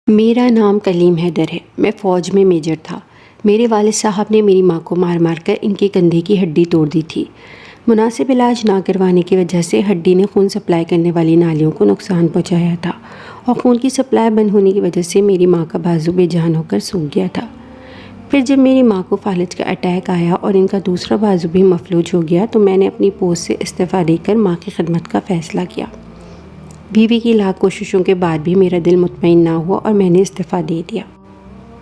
میرا نام کلیم حیدر ہے۔ میں فوج میں میجر تھا۔ میرے والد صاحب نے میری ماں کو مار مار کر ان کے کندھے کی ہڈی توڑ دی تھی۔ مناسب علاج نہ کروانے کی وجہ سے ہڈی نے خون سپلائی کرنے والی نالیوں کو نقصان پہنچایا تھا اور خون کی سپلائی بند ہونے کی وجہ سے میری ماں کا بازو بے جان ہو کر سوکھ گیا تھا۔ پھر جب میری ماں کو فالج کا اٹیک آیا اور ان کا دوسرا بازو بھی مفلوج ہو گیا تو میں نے اپنی پوسٹ سے استعفیٰ دے کر ماں کی خدمت کا فیصلہ کیا۔ بیوی کی لاکھ کوششوں کے بعد بھی میرا دل مطمئن نہ ہوا اور میں نے استعفیٰ دے دیا۔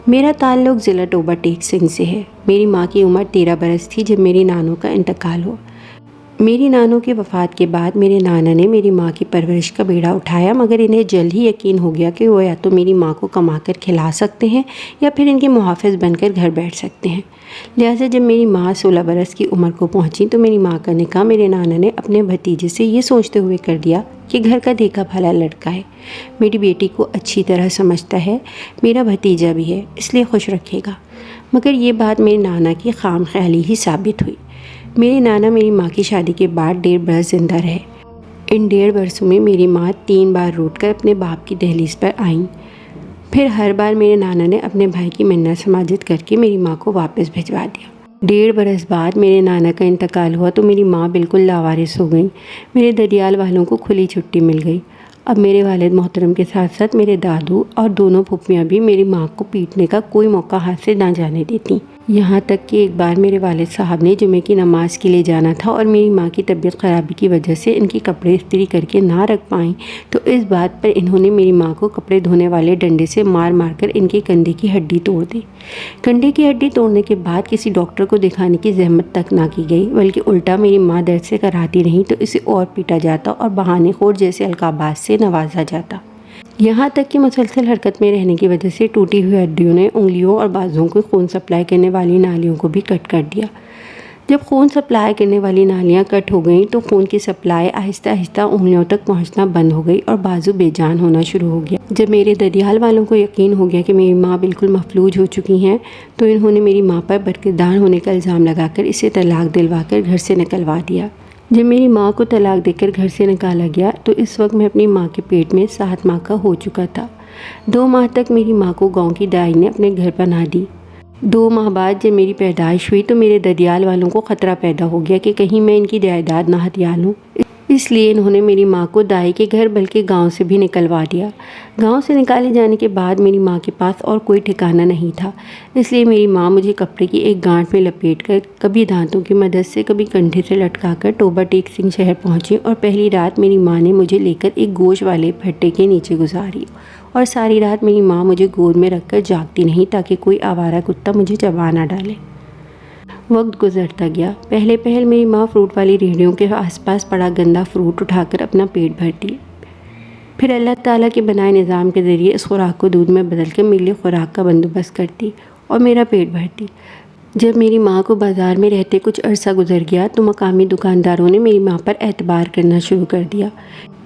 میرا تعلق ضلع ٹوبہ ٹیک سنگھ سے ہے۔ میری ماں کی عمر 13 برس تھی جب میری نانوں کا انتقال ہوا۔ میری نانوں کی وفات کے بعد میرے نانا نے میری ماں کی پرورش کا بیڑا اٹھایا، مگر انہیں جلد ہی یقین ہو گیا کہ وہ یا تو میری ماں کو کما کر کھلا سکتے ہیں یا پھر ان کے محافظ بن کر گھر بیٹھ سکتے ہیں۔ لہٰذا جب میری ماں 16 برس کی عمر کو پہنچی تو میری ماں کا نکاح میرے نانا نے اپنے بھتیجے سے یہ سوچتے ہوئے کر دیا کہ گھر کا دیکھا بھلا لڑکا ہے، میری بیٹی کو اچھی طرح سمجھتا ہے، میرا بھتیجا بھی ہے، اس لیے خوش رکھے گا۔ مگر یہ بات میرے نانا کی خام خیالی ہی ثابت ہوئی۔ میرے نانا میری ماں کی شادی کے بعد 1.5 برس زندہ رہے۔ ان 1.5 برسوں میں میری ماں 3 بار روٹ کر اپنے باپ کی دہلیز پر آئیں۔ پھر ہر بار میرے نانا نے اپنے بھائی کی منت سماجت کر کے میری ماں کو واپس بھجوا دیا۔ 1.5 برس بعد میرے نانا کا انتقال ہوا تو میری ماں بالکل لاوارث ہو گئیں۔ میرے ددیال والوں کو کھلی چھٹی مل گئی۔ اب میرے والد محترم کے ساتھ ساتھ میرے دادو اور دونوں پھوپھیاں بھی میری ماں کو پیٹنے کا کوئی موقع ہاتھ سے نہ جانے دیتی۔ یہاں تک کہ ایک بار میرے والد صاحب نے جمعے کی نماز کے لیے جانا تھا اور میری ماں کی طبیعت خرابی کی وجہ سے ان کی کپڑے استری کر کے نہ رکھ پائیں تو اس بات پر انہوں نے میری ماں کو کپڑے دھونے والے ڈنڈے سے مار مار کر ان کے کندھے کی ہڈی توڑ دی۔ کندھے کی ہڈی توڑنے کے بعد کسی ڈاکٹر کو دکھانے کی زحمت تک نہ کی گئی، بلکہ الٹا میری ماں درد سے کراتی رہیں تو اسے اور پیٹا جاتا اور بہانے خور جیسے القابات سے نوازا جاتا۔ یہاں تک کہ مسلسل حرکت میں رہنے کی وجہ سے ٹوٹی ہوئی ہڈیوں نے انگلیوں اور بازوؤں کو خون سپلائی کرنے والی نالیوں کو بھی کٹ کر دیا۔ جب خون سپلائی کرنے والی نالیاں کٹ ہو گئیں تو خون کی سپلائی آہستہ آہستہ انگلیوں تک پہنچنا بند ہو گئی اور بازو بے جان ہونا شروع ہو گیا۔ جب میرے ددیال والوں کو یقین ہو گیا کہ میری ماں بالکل مفلوج ہو چکی ہیں تو انہوں نے میری ماں پر برکتدار ہونے کا الزام لگا کر اسے طلاق دلوا کر گھر سے نکلوا دیا۔ جب میری ماں کو طلاق دے کر گھر سے نکالا گیا تو اس وقت میں اپنی ماں کے پیٹ میں 7 ماہ کا ہو چکا تھا۔ 2 ماہ تک میری ماں کو گاؤں کی دائی نے اپنے گھر پناہ دی۔ 2 ماہ بعد جب میری پیدائش ہوئی تو میرے ددیال والوں کو خطرہ پیدا ہو گیا کہ کہیں میں ان کی جائیداد نہ ہتھیا لوں، اس لیے انہوں نے میری ماں کو دائی کے گھر بلکہ گاؤں سے بھی نکلوا دیا۔ گاؤں سے نکالے جانے کے بعد میری ماں کے پاس اور کوئی ٹھکانہ نہیں تھا، اس لیے میری ماں مجھے کپڑے کی ایک گانٹھ میں لپیٹ کر کبھی دانتوں کی مدد سے کبھی کندھے سے لٹکا کر ٹوبہ ٹیک سنگھ شہر پہنچی اور پہلی رات میری ماں نے مجھے لے کر ایک گوشت والے بھٹے کے نیچے گزاری اور ساری رات میری ماں مجھے گود میں رکھ کر جاگتی نہیں تاکہ کوئی آوارہ کتا مجھے چبا نہ ڈالے۔ وقت گزرتا گیا۔ پہلے میری ماں فروٹ والی ریہڑیوں کے آس پاس پڑا گندا فروٹ اٹھا کر اپنا پیٹ بھرتی، پھر اللہ تعالیٰ کے بنائے نظام کے ذریعے اس خوراک کو دودھ میں بدل کر میرے خوراک کا بندوبست کرتی اور میرا پیٹ بھرتی۔ جب میری ماں کو بازار میں رہتے کچھ عرصہ گزر گیا تو مقامی دکانداروں نے میری ماں پر اعتبار کرنا شروع کر دیا۔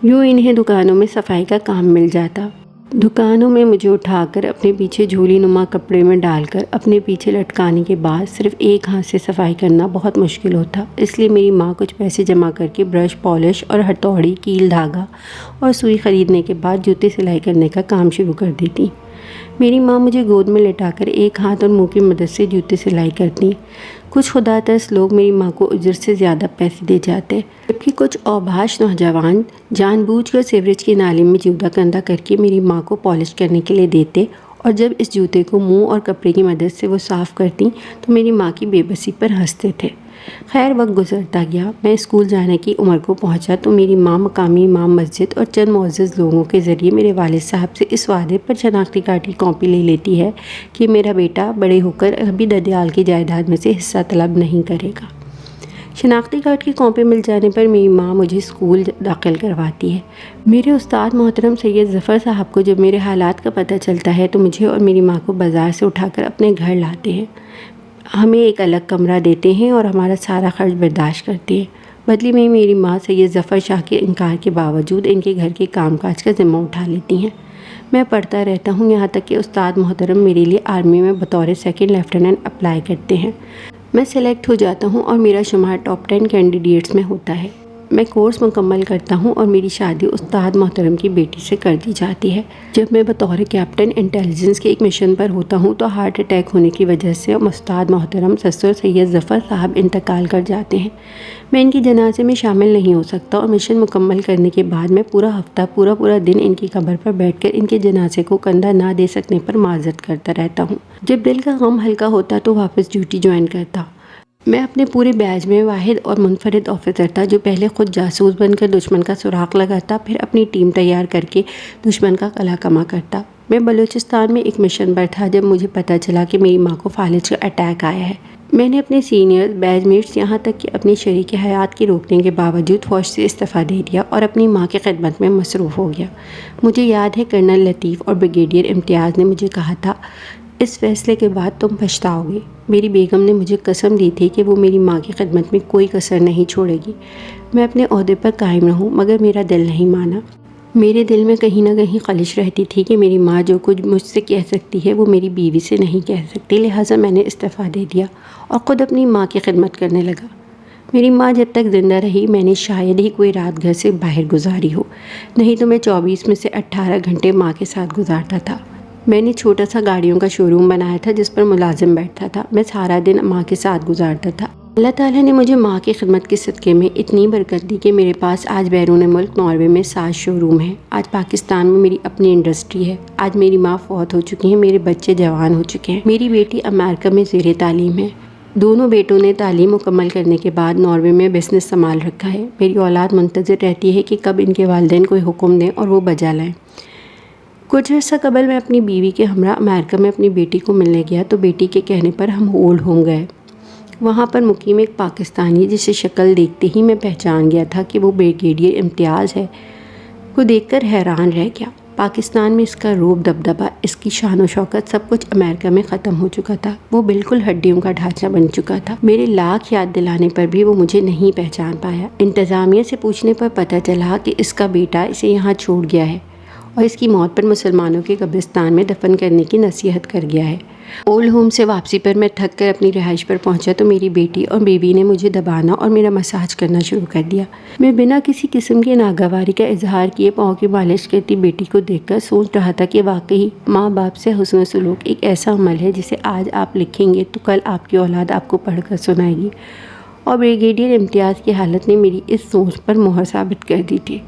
یوں انہیں دکانوں میں صفائی کا کام مل جاتا۔ دکانوں میں مجھے اٹھا کر اپنے پیچھے جھولی نما کپڑے میں ڈال کر اپنے پیچھے لٹکانے کے بعد صرف ایک ہاتھ سے صفائی کرنا بہت مشکل ہوتا، اس لیے میری ماں کچھ پیسے جمع کر کے برش، پالش اور ہتھوڑی، کیل، دھاگا اور سوئی خریدنے کے بعد جوتے سلائی کرنے کا کام شروع کر دیتی۔ میری ماں مجھے گود میں لٹا کر ایک ہاتھ اور منہ کی مدد سے جوتے سلائی کرتی۔ کچھ خدا ترس لوگ میری ماں کو اجرت سے زیادہ پیسے دے جاتے، جبکہ کچھ اوباش نوجوان جان بوجھ کر سیوریج کی نالی میں جوتا گندا کر کے میری ماں کو پالش کرنے کے لیے دیتے اور جب اس جوتے کو منہ اور کپڑے کی مدد سے وہ صاف کرتی تو میری ماں کی بے بسی پر ہنستے تھے۔ خیر وقت گزرتا گیا۔ میں اسکول جانے کی عمر کو پہنچا تو میری ماں مقامی امام مسجد اور چند معزز لوگوں کے ذریعے میرے والد صاحب سے اس وعدے پر شناختی کارڈ کی کاپی لے لیتی ہے کہ میرا بیٹا بڑے ہو کر ابھی ددیال کی جائیداد میں سے حصہ طلب نہیں کرے گا۔ شناختی کارڈ کی کاپی مل جانے پر میری ماں مجھے اسکول داخل کرواتی ہے۔ میرے استاد محترم سید ظفر صاحب کو جب میرے حالات کا پتہ چلتا ہے تو مجھے اور میری ماں کو بازار سے اٹھا کر اپنے گھر لاتے ہیں، ہمیں ایک الگ کمرہ دیتے ہیں اور ہمارا سارا خرچ برداشت کرتے ہیں۔ بدلے میں میری ماں سید ظفر شاہ کے انکار کے باوجود ان کے گھر کے کام کاج کا ذمہ اٹھا لیتی ہیں۔ میں پڑھتا رہتا ہوں، یہاں تک کہ استاد محترم میرے لیے آرمی میں بطور 2nd لیفٹیننٹ اپلائی کرتے ہیں۔ میں سلیکٹ ہو جاتا ہوں اور میرا شمار ٹاپ 10 کینڈیڈیٹس میں ہوتا ہے۔ میں کورس مکمل کرتا ہوں اور میری شادی استاد محترم کی بیٹی سے کر دی جاتی ہے۔ جب میں بطور کیپٹن انٹیلیجنس کے ایک مشن پر ہوتا ہوں تو ہارٹ اٹیک ہونے کی وجہ سے استاد محترم سسر سید ظفر صاحب انتقال کر جاتے ہیں۔ میں ان کی جنازے میں شامل نہیں ہو سکتا اور مشن مکمل کرنے کے بعد میں پورا ہفتہ پورا دن ان کی قبر پر بیٹھ کر ان کے جنازے کو کندھا نہ دے سکنے پر معذرت کرتا رہتا ہوں۔ جب دل کا غم ہلکا ہوتا تو واپس ڈیوٹی جوائن کرتا۔ میں اپنے پورے بیچ میں واحد اور منفرد آفیسر تھا جو پہلے خود جاسوس بن کر دشمن کا سراغ لگاتا، پھر اپنی ٹیم تیار کر کے دشمن کا قلع کما کرتا۔ میں بلوچستان میں ایک مشن پر تھا جب مجھے پتہ چلا کہ میری ماں کو فالج کا اٹیک آیا ہے۔ میں نے اپنے سینئرز، بیچ میٹس، یہاں تک کہ اپنی شریک حیات کی روکنے کے باوجود فوج سے استعفیٰ دے دیا اور اپنی ماں کی خدمت میں مصروف ہو گیا۔ مجھے یاد ہے کرنل لطیف اور بریگیڈیئر امتیاز نے مجھے کہا تھا، اس فیصلے کے بعد تم پچھتاؤ گے۔ میری بیگم نے مجھے قسم دی تھی کہ وہ میری ماں کی خدمت میں کوئی کسر نہیں چھوڑے گی۔ میں اپنے عہدے پر قائم رہوں، مگر میرا دل نہیں مانا۔ میرے دل میں کہیں نہ کہیں خلش رہتی تھی کہ میری ماں جو کچھ مجھ سے کہہ سکتی ہے وہ میری بیوی سے نہیں کہہ سکتی، لہٰذا میں نے استعفیٰ دے دیا اور خود اپنی ماں کی خدمت کرنے لگا۔ میری ماں جب تک زندہ رہی میں نے شاید ہی کوئی رات گھر سے باہر گزاری ہو، نہیں تو میں 24 میں سے 18 گھنٹے ماں کے ساتھ گزارتا تھا۔ میں نے چھوٹا سا گاڑیوں کا شو روم بنایا تھا جس پر ملازم بیٹھتا تھا۔ میں سارا دن ماں کے ساتھ گزارتا تھا۔ اللہ تعالیٰ نے مجھے ماں کی خدمت کے صدقے میں اتنی برکت دی کہ میرے پاس آج بیرون ملک ناروے میں 7 شو روم ہیں۔ آج پاکستان میں میری اپنی انڈسٹری ہے۔ آج میری ماں فوت ہو چکی ہیں، میرے بچے جوان ہو چکے ہیں۔ میری بیٹی امریکہ میں زیر تعلیم ہے۔ دونوں بیٹوں نے تعلیم مکمل کرنے کے بعد ناروے میں بزنس سنبھال رکھا ہے۔ میری اولاد منتظر رہتی ہے کہ کب ان کے والدین کوئی حکم دیں اور وہ بجا لائیں۔ کچھ عرصہ قبل میں اپنی بیوی کے ہمراہ امریکہ میں اپنی بیٹی کو ملنے گیا تو بیٹی کے کہنے پر ہم اولڈ ہوم گئے۔ وہاں پر مقیم ایک پاکستانی جسے شکل دیکھتے ہی میں پہچان گیا تھا کہ وہ بریگیڈیئر امتیاز ہے، کو دیکھ کر حیران رہ گیا۔ پاکستان میں اس کا روب دبدبہ، اس کی شان و شوکت سب کچھ امریکہ میں ختم ہو چکا تھا۔ وہ بالکل ہڈیوں کا ڈھانچہ بن چکا تھا۔ میرے لاکھ یاد دلانے پر بھی وہ مجھے نہیں پہچان پایا۔ انتظامیہ سے پوچھنے پر پتہ چلا کہ اس کا بیٹا اسے یہاں چھوڑ گیا ہے اور اس کی موت پر مسلمانوں کے قبرستان میں دفن کرنے کی نصیحت کر گیا ہے۔ اولڈ ہوم سے واپسی پر میں تھک کر اپنی رہائش پر پہنچا تو میری بیٹی اور بیوی نے مجھے دبانا اور میرا مساج کرنا شروع کر دیا۔ میں بنا کسی قسم کی ناگواری کا اظہار کیے پاؤں کی مالش کرتی بیٹی کو دیکھ کر سوچ رہا تھا کہ واقعی ماں باپ سے حسن سلوک ایک ایسا عمل ہے جسے آج آپ لکھیں گے تو کل آپ کی اولاد آپ کو پڑھ کر سنائے گی، اور بریگیڈیئر امتیاز کی حالت نے میری اس سوچ پر مہر ثابت کر دی تھی۔